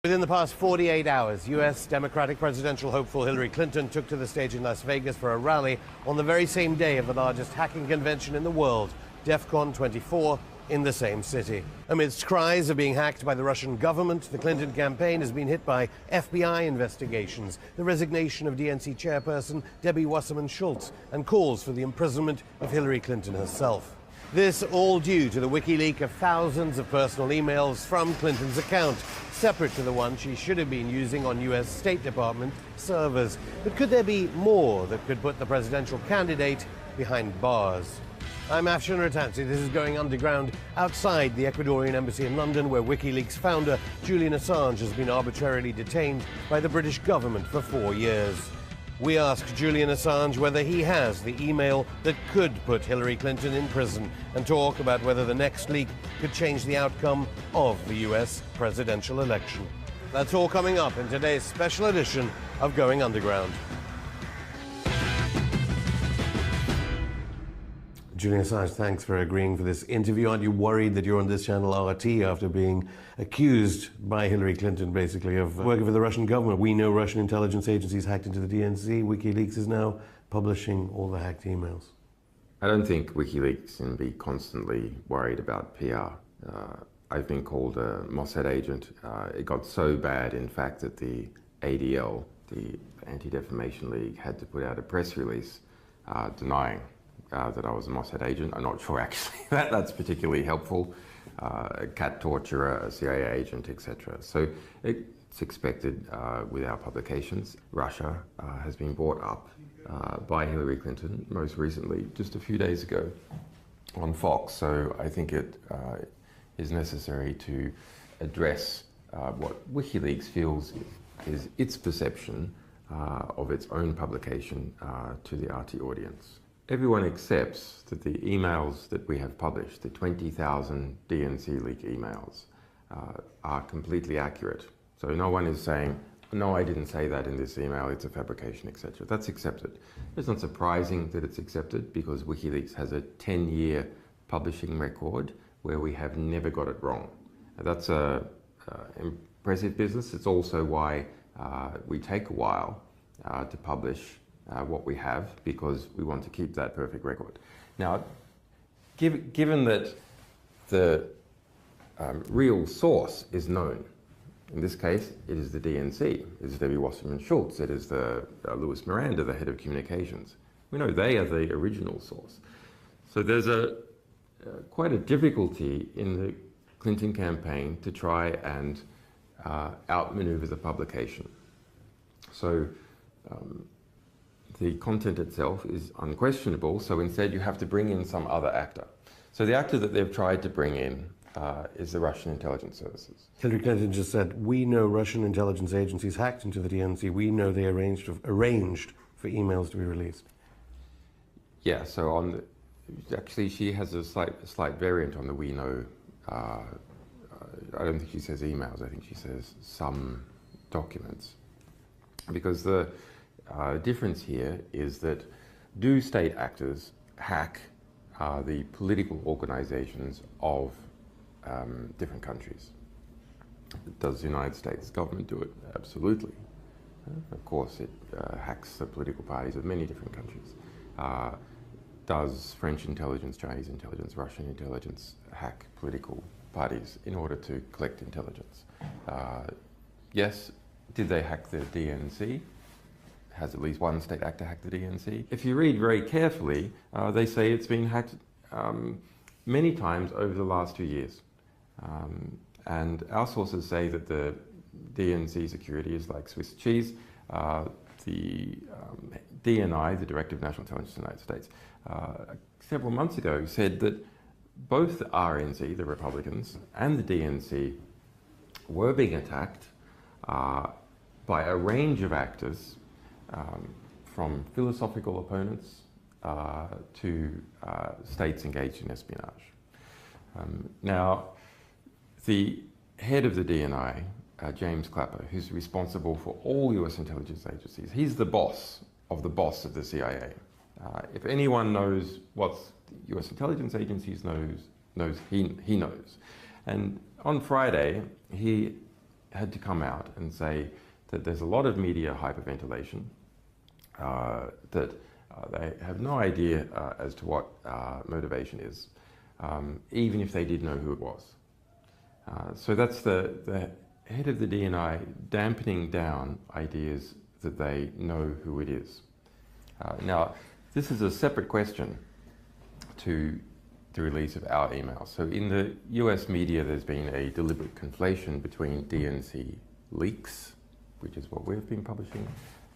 Within the past 48 hours, U.S. Democratic presidential hopeful Hillary Clinton took to the stage in Las Vegas for a rally on the very same day of the largest hacking convention in the world, DEF-CON 24, in the same city. Amidst cries of being hacked by the Russian government, the Clinton campaign has been hit by FBI investigations, the resignation of DNC chairperson Debbie Wasserman Schultz, and calls for the imprisonment of Hillary Clinton herself. This all due to the WikiLeaks of thousands of personal emails from Clinton's account, separate to the one she should have been using on U.S. State Department servers. But could there be more that could put the presidential candidate behind bars? I'm Afshan Rattansi. This is Going Underground outside the Ecuadorian embassy in London, where WikiLeaks founder Julian Assange has been arbitrarily detained by the British government for 4 years. We asked Julian Assange whether he has the email that could put Hillary Clinton in prison and talk about whether the next leak could change the outcome of the US presidential election. That's all coming up in today's special edition of Going Underground. Julian Assange, thanks for agreeing for this interview. Aren't you worried that you're on this channel RT after being accused by Hillary Clinton, basically, of working for the Russian government? We know Russian intelligence agencies hacked into the DNC. WikiLeaks is now publishing all the hacked emails. I don't think WikiLeaks can be constantly worried about PR. I've been called a Mossad agent. It got so bad, in fact, that the ADL, the Anti-Defamation League, had to put out a press release denying that I was a Mossad agent. I'm not sure actually that's particularly helpful. A cat torturer, a CIA agent, etc. So it's expected with our publications. Russia has been brought up by Hillary Clinton, most recently, just a few days ago on Fox. So I think it is necessary to address what WikiLeaks feels is its perception of its own publication to the RT audience. Everyone accepts that the emails that we have published, the 20,000 DNC leak emails, are completely accurate. So no one is saying, no, I didn't say that in this email, it's a fabrication, etc. That's accepted. It's not surprising that it's accepted because WikiLeaks has a 10-year publishing record where we have never got it wrong. That's an impressive business. It's also why we take a while to publish what we have, because we want to keep that perfect record. Now, given that the real source is known, in this case, it is the DNC, it is Debbie Wasserman Schultz, it is the Louis Miranda, the head of communications. We know they are the original source. So there's quite a difficulty in the Clinton campaign to try and outmaneuver the publication. So the content itself is unquestionable, so instead you have to bring in some other actor. So the actor that they've tried to bring in is the Russian intelligence services. Hillary Clinton just said, we know Russian intelligence agencies hacked into the DNC. We know they arranged for emails to be released. Yeah, so actually she has a slight variant on the we know. I don't think she says emails, I think she says some documents. Because the difference here is that do state actors hack the political organizations of different countries? Does the United States government do it? Absolutely. Of course, it hacks the political parties of many different countries. Does French intelligence, Chinese intelligence, Russian intelligence hack political parties in order to collect intelligence? Yes. Did they hack the DNC? Has at least one state actor hacked the DNC? If you read very carefully, they say it's been hacked many times over the last 2 years. And our sources say that the DNC security is like Swiss cheese. The DNI, the Director of National Intelligence of the United States, several months ago said that both the RNC, the Republicans, and the DNC were being attacked by a range of actors, from philosophical opponents to states engaged in espionage. Now, the head of the DNI, James Clapper, who's responsible for all US intelligence agencies, he's the boss of the CIA. If anyone knows what US intelligence agencies knows, he knows. And on Friday, he had to come out and say that there's a lot of media hyperventilation, that they have no idea as to what motivation is, even if they did know who it was. So that's the head of the DNI dampening down ideas that they know who it is. Now, this is a separate question to the release of our emails. So in the US media, there's been a deliberate conflation between DNC leaks, which is what we've been publishing,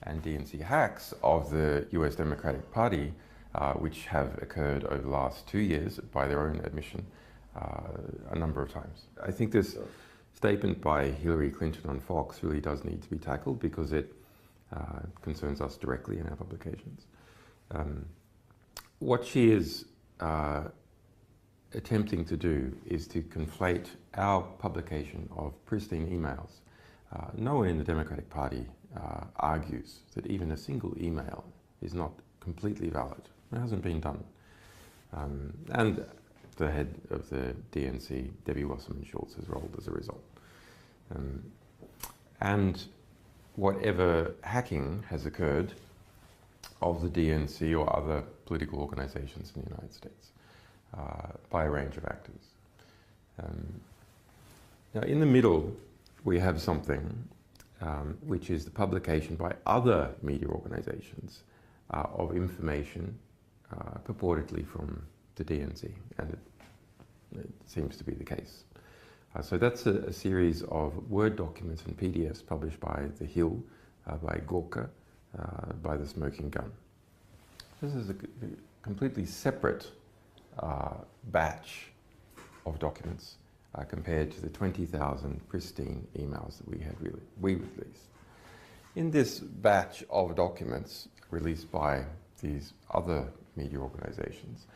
and DNC hacks of the US Democratic Party, which have occurred over the last 2 years, by their own admission, a number of times. I think this statement by Hillary Clinton on Fox really does need to be tackled because it concerns us directly in our publications. What she is attempting to do is to conflate our publication of pristine emails. No one in the Democratic Party argues that even a single email is not completely valid. It hasn't been done. And the head of the DNC, Debbie Wasserman-Schultz, has rolled as a result. And whatever hacking has occurred of the DNC or other political organizations in the United States by a range of actors. Now, in the middle, we have something which is the publication by other media organizations of information purportedly from the DNC, and it seems to be the case. So that's a series of Word documents and PDFs published by The Hill, by Gorka, by The Smoking Gun. This is a completely separate batch of documents compared to the 20,000 pristine emails that we released. In this batch of documents released by these other media organizations,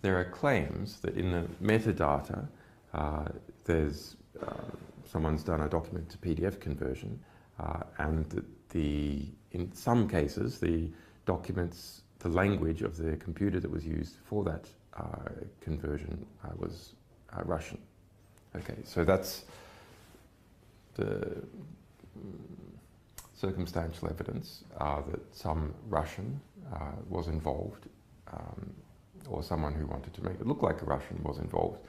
there are claims that in the metadata there's someone's done a document to PDF conversion, and that in some cases the documents, the language of the computer that was used for that conversion was Russian. Okay, so that's the circumstantial evidence that some Russian was involved, or someone who wanted to make it look like a Russian was involved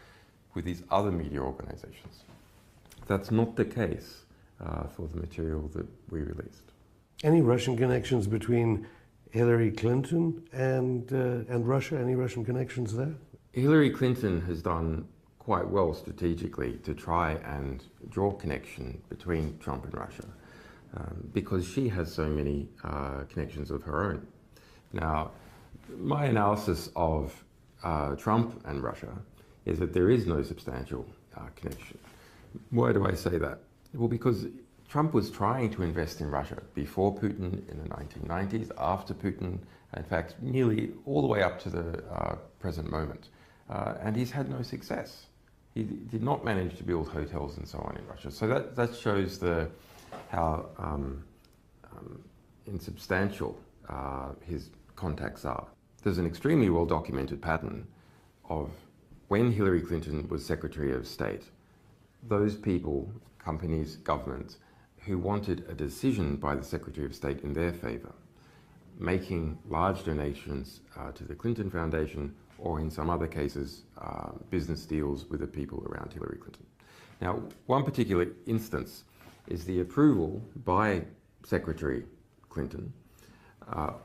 with these other media organizations. That's not the case for the material that we released. Any Russian connections between Hillary Clinton and Russia? Any Russian connections there? Hillary Clinton has done quite well strategically to try and draw connection between Trump and Russia because she has so many connections of her own. Now, my analysis of Trump and Russia is that there is no substantial connection. Why do I say that? Well, because Trump was trying to invest in Russia before Putin in the 1990s, after Putin, in fact, nearly all the way up to the present moment. And he's had no success. He did not manage to build hotels and so on in Russia. So that shows how insubstantial his contacts are. There's an extremely well-documented pattern of when Hillary Clinton was Secretary of State, those people, companies, governments, who wanted a decision by the Secretary of State in their favor, making large donations to the Clinton Foundation, or in some other cases, business deals with the people around Hillary Clinton. Now, one particular instance is the approval by Secretary Clinton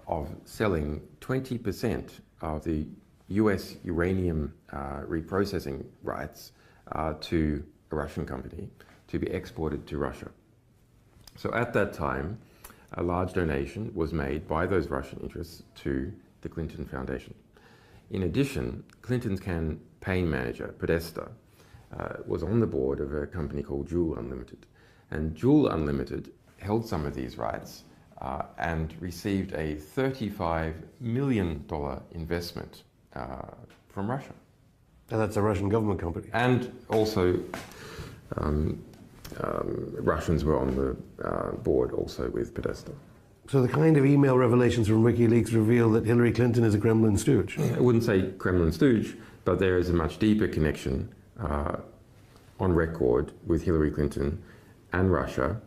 of selling 20% of the US uranium reprocessing rights to a Russian company to be exported to Russia. So at that time, a large donation was made by those Russian interests to the Clinton Foundation. In addition, Clinton's campaign manager, Podesta, was on the board of a company called Juul Unlimited. And Juul Unlimited held some of these rights and received a $35 million investment from Russia. And that's a Russian government company. And also, Russians were on the board also with Podesta. So the kind of email revelations from WikiLeaks reveal that Hillary Clinton is a Kremlin stooge. I wouldn't say Kremlin stooge, but there is a much deeper connection on record with Hillary Clinton and Russia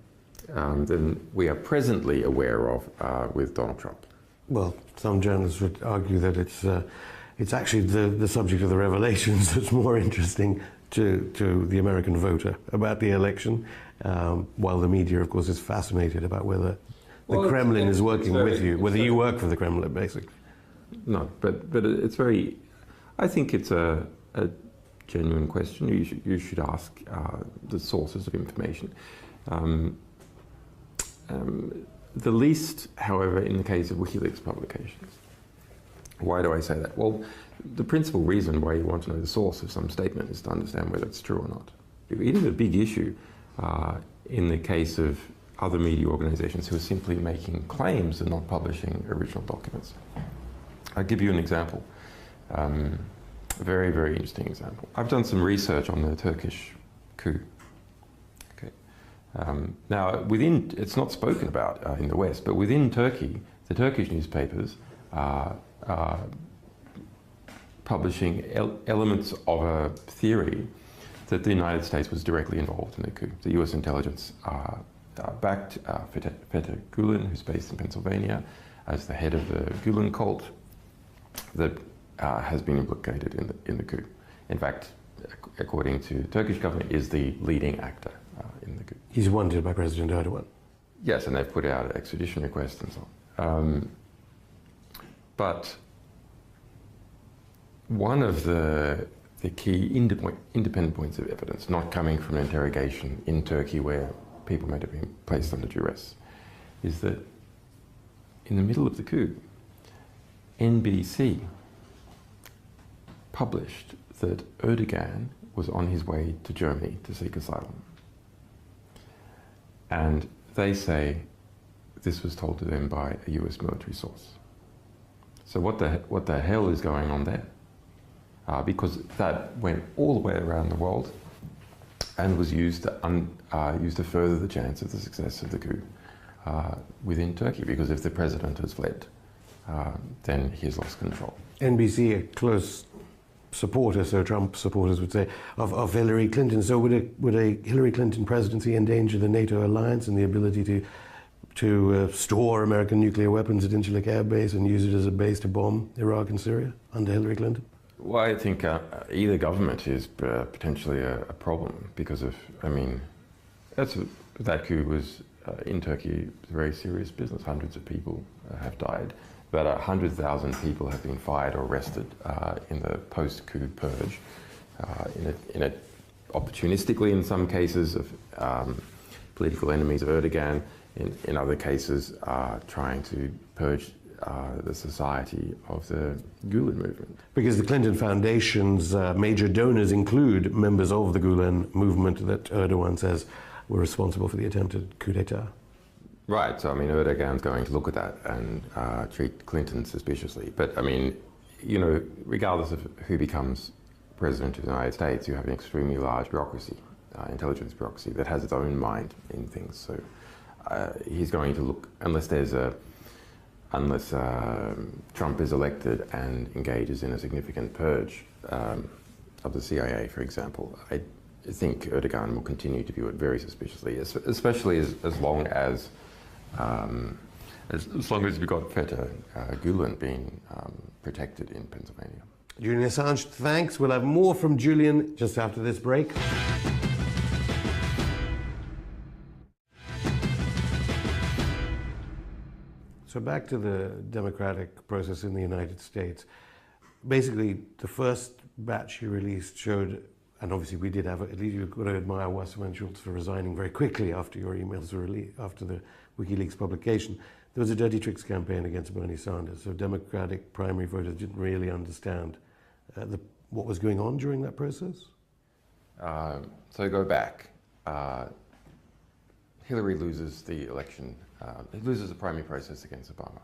than we are presently aware of with Donald Trump. Well, some journalists would argue that it's actually the subject of the revelations that's more interesting to the American voter about the election, while the media, of course, is fascinated about whether the Kremlin is working with you, whether you work for the Kremlin, basically. No, but it's very, I think it's a genuine question. You should ask the sources of information. The least, however, in the case of WikiLeaks publications. Why do I say that? Well, the principal reason why you want to know the source of some statement is to understand whether it's true or not. It is a big issue in the case of other media organizations who are simply making claims and not publishing original documents. I'll give you an example, a very, very interesting example. I've done some research on the Turkish coup. Now, it's not spoken about in the West, but within Turkey, the Turkish newspapers are publishing elements of a theory that the United States was directly involved in the coup. The US intelligence backed Fethullah Gulen, who's based in Pennsylvania, as the head of the Gulen cult that has been implicated in the coup. In fact, according to the Turkish government, is the leading actor in the coup. He's wanted by President Erdogan. Yes, and they've put out extradition requests and so on. But one of the key independent points of evidence, not coming from an interrogation in Turkey where people might have been placed under duress, is that in the middle of the coup, NBC published that Erdogan was on his way to Germany to seek asylum. And they say this was told to them by a US military source. So what the hell is going on there? Because that went all the way around the world and was used to further the chance of the success of the coup within Turkey. Because if the president has fled, then he has lost control. NBC, a close supporter, so Trump supporters would say, of Hillary Clinton. So would a Hillary Clinton presidency endanger the NATO alliance and the ability to store American nuclear weapons at Incirlik Air Base and use it as a base to bomb Iraq and Syria under Hillary Clinton? Well, I think either government is potentially a problem because of, I mean, that coup was in Turkey a very serious business. Hundreds of people have died. About 100,000 people have been fired or arrested in the post-coup purge, in a opportunistically in some cases of political enemies of Erdogan, in other cases trying to purge the society of the Gulen movement. Because the Clinton Foundation's major donors include members of the Gulen movement that Erdogan says were responsible for the attempted coup d'etat. Right, so I mean, Erdogan's going to look at that and treat Clinton suspiciously. But I mean, you know, regardless of who becomes president of the United States, you have an extremely large bureaucracy, intelligence bureaucracy, that has its own mind in things. So he's going to look, unless Trump is elected and engages in a significant purge of the CIA, for example, I think Erdogan will continue to view it very suspiciously, especially as long as we've got Fethullah Gulen being protected in Pennsylvania. Julian Assange, thanks. We'll have more from Julian just after this break. So back to the democratic process in the United States. Basically, the first batch you released showed, and obviously we did have, at least you've got to admire Wasserman Schultz for resigning very quickly after your emails were released, after the WikiLeaks publication. There was a dirty tricks campaign against Bernie Sanders, so Democratic primary voters didn't really understand what was going on during that process? So go back. Hillary loses the election, loses the primary process against Obama.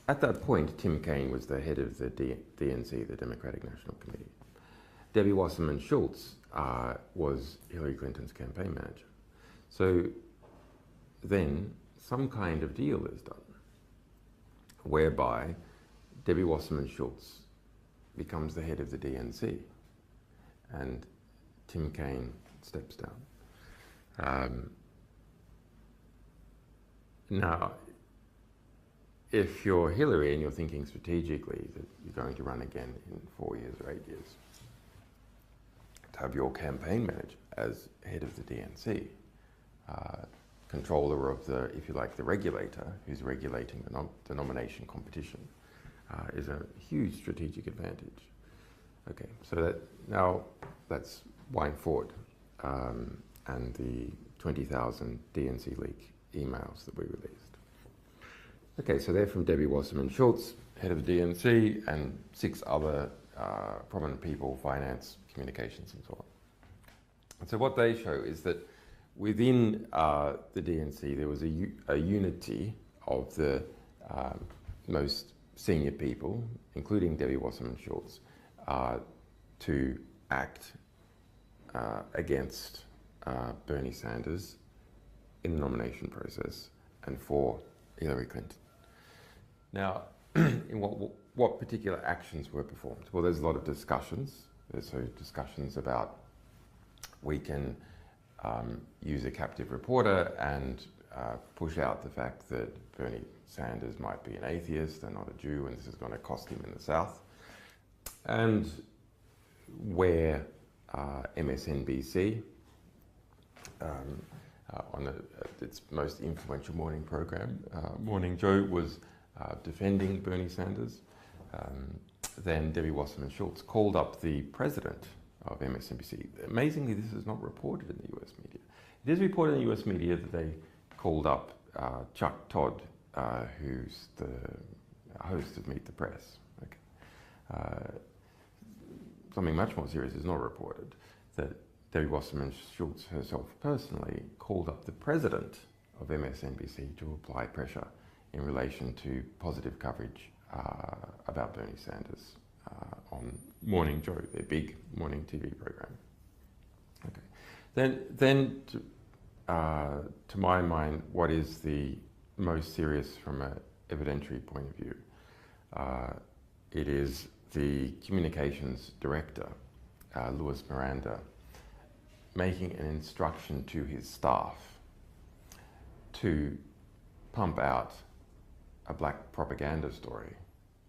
At that point, Tim Kaine was the head of the DNC, the Democratic National Committee. Debbie Wasserman Schultz was Hillary Clinton's campaign manager. So then some kind of deal is done whereby Debbie Wasserman Schultz becomes the head of the DNC and Tim Kaine steps down. Now, if you're Hillary and you're thinking strategically that you're going to run again in 4 years or 8 years, to have your campaign manager as head of the DNC, controller of the, if you like, the regulator who's regulating the nomination competition, is a huge strategic advantage. Okay, so that now let's wind forward, and the 20,000 DNC leak emails that we released. Okay, so they're from Debbie Wasserman Schultz, head of the DNC, and 6 other prominent people, finance, communications, and so on. And so what they show is that within the DNC there was a unity of the most senior people, including Debbie Wasserman Schultz, to act against Bernie Sanders in the nomination process and for Hillary Clinton. Now, in what particular actions were performed? Well, there's a lot of discussions. There's discussions about we can use a captive reporter and push out the fact that Bernie Sanders might be an atheist and not a Jew, and this is going to cost him in the South. And where MSNBC, on its most influential morning program, Morning Joe, was defending Bernie Sanders, then Debbie Wasserman Schultz called up the president of MSNBC. Amazingly, this is not reported in the US media. It is reported in the US media that they called up Chuck Todd, who's the host of Meet the Press. Okay. Something much more serious is not reported, that Debbie Wasserman Schultz herself personally called up the president of MSNBC to apply pressure in relation to positive coverage about Bernie Sanders on Morning Joe, their big morning TV program. Okay. Then to my mind, what is the most serious from an evidentiary point of view? It is the communications director, Louis Miranda, making an instruction to his staff to pump out a black propaganda story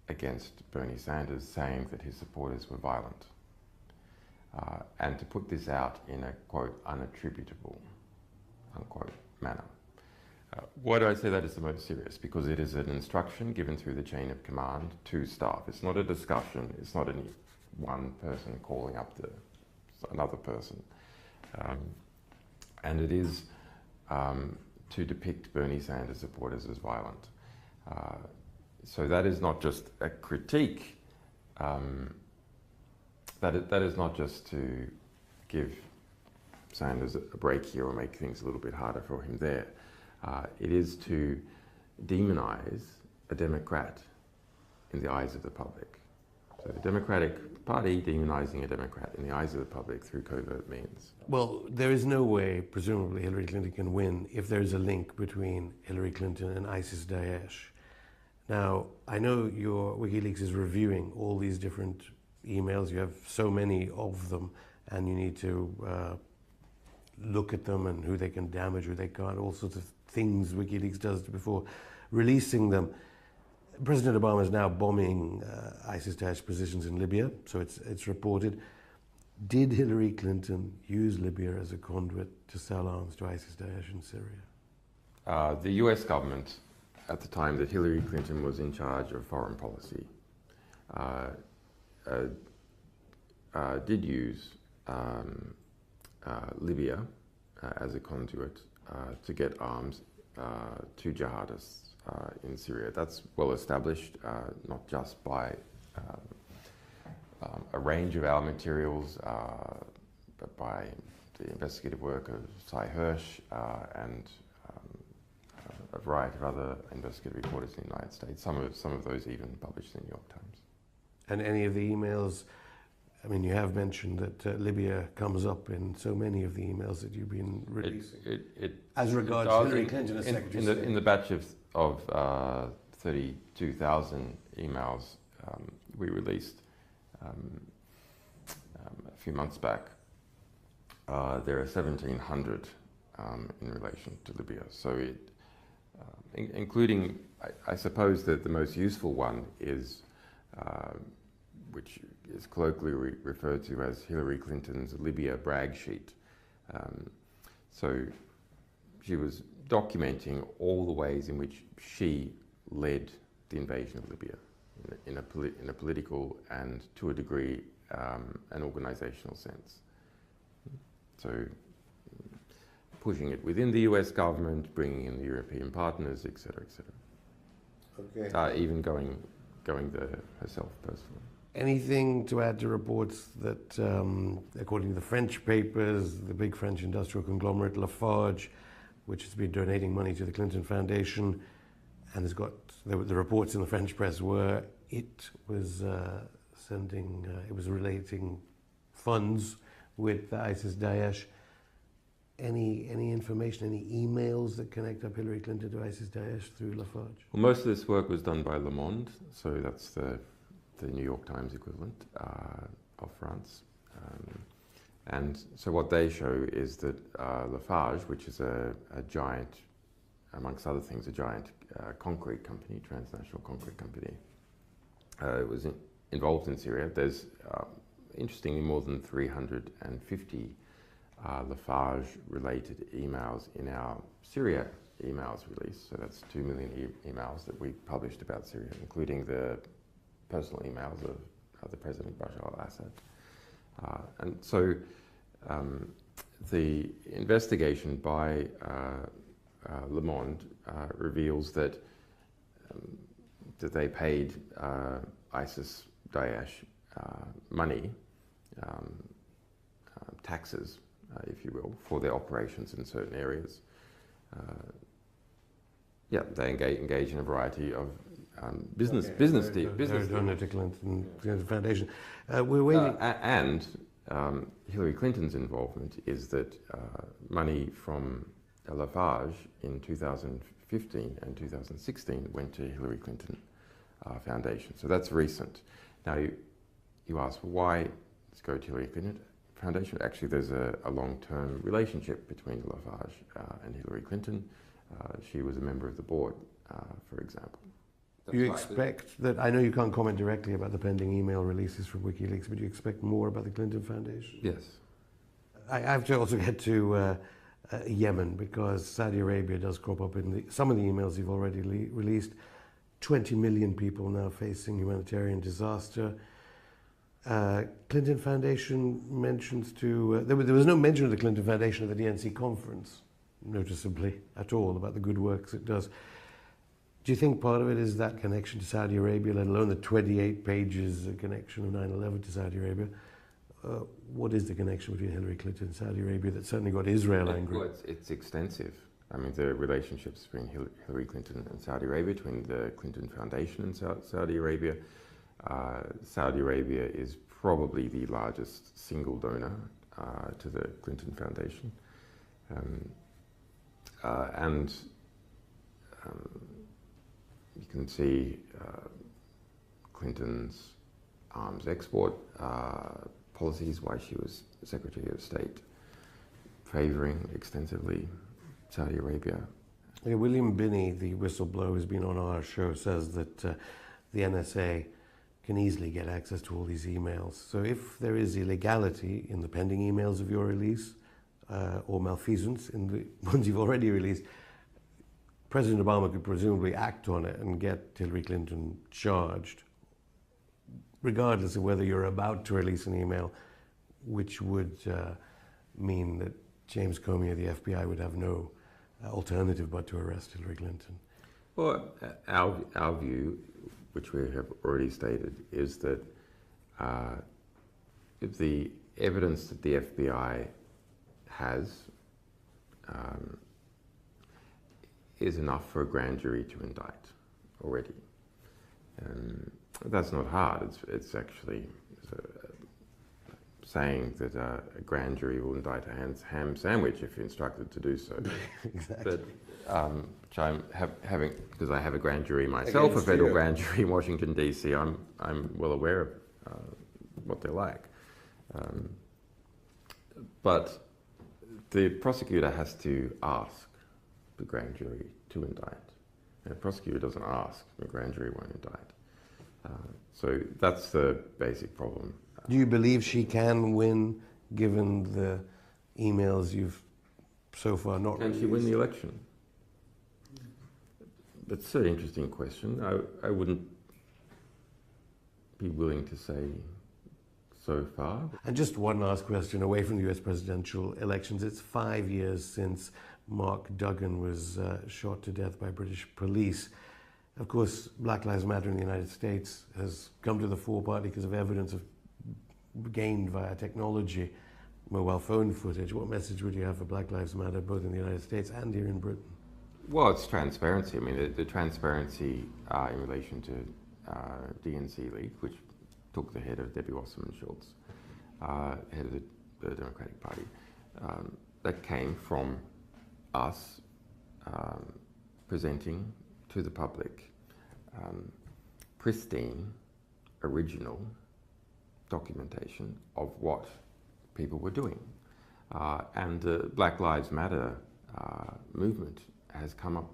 against Bernie Sanders, saying that his supporters were violent, and to put this out in a, quote, unattributable, unquote, manner. Why do I say that is the most serious? Because it is an instruction given through the chain of command to staff. It's not a discussion. It's not any one person calling up another person. And it is to depict Bernie Sanders supporters as violent. So that is not just a critique. That is not just to give Sanders a break here or make things a little bit harder for him there. It is to demonize a Democrat in the eyes of the public. So the Democratic Party demonizing a Democrat in the eyes of the public through covert means. Well, there is no way, presumably, Hillary Clinton can win if there's a link between Hillary Clinton and ISIS-Daesh. Now, I know your WikiLeaks is reviewing all these different emails. You have so many of them, and you need to look at them and who they can damage, who they can't, all sorts of things WikiLeaks does before releasing them. President Obama is now bombing ISIS-Daesh positions in Libya, so it's reported. Did Hillary Clinton use Libya as a conduit to sell arms to ISIS-Daesh in Syria? The US government, at the time that Hillary Clinton was in charge of foreign policy, did use Libya as a conduit to get arms to jihadists in Syria. That's well established, not just by a range of our materials, but by the investigative work of Cy Hirsch and a variety of other investigative reporters in the United States. Some of those even published in the New York Times. And any of the emails, I mean, you have mentioned that Libya comes up in so many of the emails that you've been releasing. As regards Hillary Clinton as Secretary of State. In the batch of 32,000 emails we released a few months back, there are 1,700 in relation to Libya. So it, including, I suppose that the most useful one is, which is colloquially referred to as Hillary Clinton's Libya brag sheet. So she was documenting all the ways in which she led the invasion of Libya in a political and, to a degree, an organizational sense. So pushing it within the US government, bringing in the European partners, etc., etc. Okay. Even going there herself personally. Anything to add to reports that, according to the French papers, the big French industrial conglomerate Lafarge, which has been donating money to the Clinton Foundation, and has got the reports in the French press were it was it was relating funds with ISIS Daesh. Any information, any emails that connect up Hillary Clinton to ISIS Daesh through Lafarge? Well, most of this work was done by Le Monde, so that's the New York Times equivalent of France. And so what they show is that Lafarge, which is a giant, amongst other things, a giant concrete company, transnational concrete company, was involved in Syria. There's, interestingly, more than 350 Lafarge-related emails in our Syria emails release. So that's 2 million emails that we published about Syria, including the personal emails of the President Bashar al-Assad. And so the investigation by Le Monde reveals that they paid ISIS Daesh money, taxes, if you will, for their operations in certain areas. Yeah, they engage in a variety of business deals. Donor to Clinton Foundation. We're waiting. And Hillary Clinton's involvement is that money from Lafarge in 2015 and 2016 went to Hillary Clinton Foundation. So that's recent. Now you ask, why let's go to Hillary Clinton Foundation? Actually, there's a long-term relationship between Lafarge and Hillary Clinton. She was a member of the board, for example. Do you expect that, I know you can't comment directly about the pending email releases from WikiLeaks, but do you expect more about the Clinton Foundation? Yes. I have to also get to Yemen, because Saudi Arabia does crop up in some of the emails you've already released. 20 million people now facing humanitarian disaster. Clinton Foundation mentions to, there was no mention of the Clinton Foundation at the DNC conference, noticeably, at all, about the good works it does. Do you think part of it is that connection to Saudi Arabia, let alone the 28 pages connection of 9/11 to Saudi Arabia? What is the connection between Hillary Clinton and Saudi Arabia that certainly got Israel angry? Well, it's extensive. I mean, the relationships between Hillary Clinton and Saudi Arabia, between the Clinton Foundation and Saudi Arabia. Saudi Arabia is probably the largest single donor to the Clinton Foundation. You can see Clinton's arms export policies, why she was Secretary of State, favouring extensively Saudi Arabia. Yeah, William Binney, the whistleblower who's been on our show, says that the NSA can easily get access to all these emails. So if there is illegality in the pending emails of your release, or malfeasance in the ones you've already released, President Obama could presumably act on it and get Hillary Clinton charged, regardless of whether you're about to release an email, which would mean that James Comey of the FBI would have no alternative but to arrest Hillary Clinton. Well, our view, which we have already stated, is that if the evidence that the FBI has is enough for a grand jury to indict already. That's not hard. It's actually saying that a grand jury will indict a ham sandwich if instructed to do so. Exactly. But which I'm having, because I have a grand jury myself, a federal grand jury in Washington D.C. I'm well aware of what they're like. But The prosecutor has to ask the grand jury to indict. And the prosecutor doesn't ask, the grand jury won't indict. So that's the basic problem. Do you believe she can win, given the emails you've so far not Can she win the election? That's an interesting question. I wouldn't be willing to say so far. And just one last question, away from the US presidential elections. It's 5 years since Mark Duggan was shot to death by British police. Of course, Black Lives Matter in the United States has come to the fore partly because of evidence gained via technology, mobile phone footage. What message would you have for Black Lives Matter, both in the United States and here in Britain? Well, it's transparency. I mean, the transparency in relation to DNC leak, which took the head of Debbie Wasserman Schultz, head of the Democratic Party, that came from us presenting to the public pristine, original documentation of what people were doing. And the Black Lives Matter movement has come up,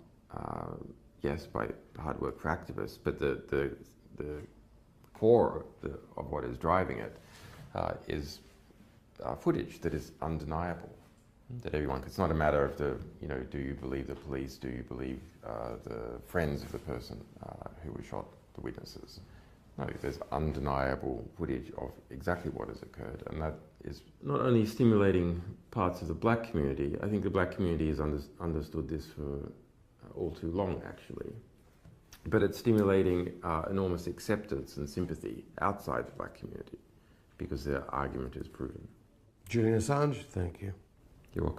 yes, by hard work for activists, but the core of what is driving it is footage that is undeniable, that everyone, it's not a matter of do you believe the police, do you believe the friends of the person who was shot, the witnesses. No, there's undeniable footage of exactly what has occurred, and that is not only stimulating parts of the black community. I think the black community has understood this for all too long, actually. But it's stimulating enormous acceptance and sympathy outside the black community because their argument is proven. Julian Assange, thank you. You're welcome.